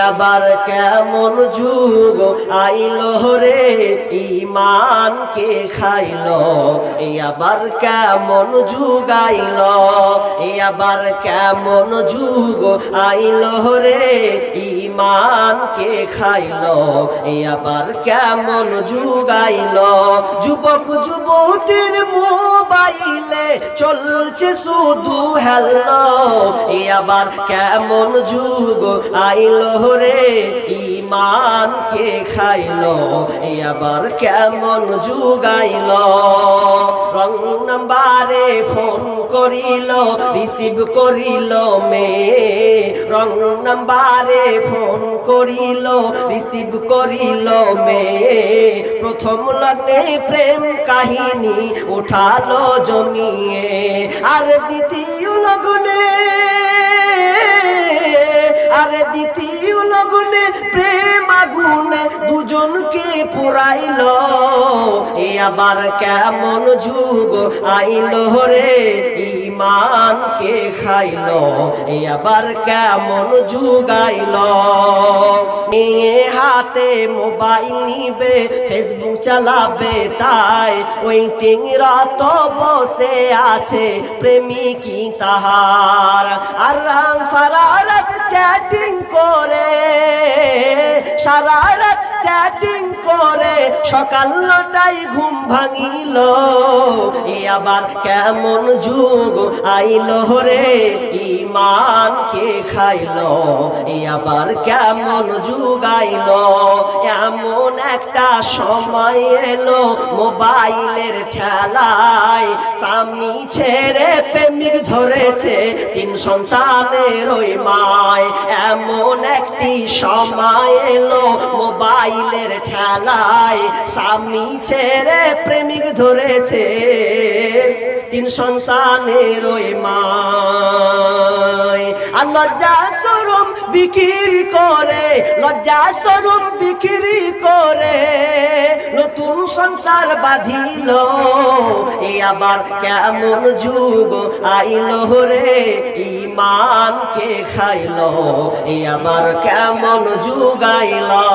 আবার কেমন যুগ আইলো রে ঈমানকে খাইলো। আবার কেমন যুগ আইলো, আবার কেমন যুগ আইলো রে ঈমানকে খাইলো। আবার কেমন যুগ আইলো, যুবক যুবতীর মোবাইলে চলছে শুধু হ্যালো। আবার কেমন যুগ আইলো রে ঈমানকে খাইলো। আবার কেমন যুগ আইলো, রং নাম্বারে ফোন করিল রিসিভ করিল মেয়ে। রং নাম্বারে ফোন করিল রিসিভ করিল মেয়ে। প্রথম লগ্নে প্রেম কাহিনী উঠালো জমিয়ে, আর দ্বিতীয় লগ্নে প্রেম আগুনে দুজনকে পুরাইলো। আবার কেমন যুগ আইলো রে ঈমানকে খাইলো। আবার কেমন যুগ আইলো, নিয়ে হাতে মোবাইল নিবে ফেসবুক চালাবে তাই ওয়েটিং রত বসে আছে প্রেমিকি তাহার। আর সারা রাত চ্যাটিং করে, সারা রাত চ্যাটিং করে সকাল 9টায় ঘুম ভাঙিল। আবার কেমন যুগ আইলো রে ঈমানকে খাইলো। আবার কেমন যুগ আইলো, এমন একটা সময় এলো মোবাইলের ঠেলায় স্বামী ছেড়ে প্রেমিক ধরেছে 3 সন্তানের ওই মায়। এমন একটি সময় এলো মোবাইলের ঠেলায় স্বামী ছেড়ে প্রেমিক ধরেছে 3 সন্তানের ওই মায়। আর লজ্জা শরম বিক্রি করে, লজ্জা শরম বিক্রি করে নতুন সংসার বাঁধিল। আবার কেমন যুগ আইলো রে ঈমানকে খাইলো। আবার কেমন যুগ আইলো।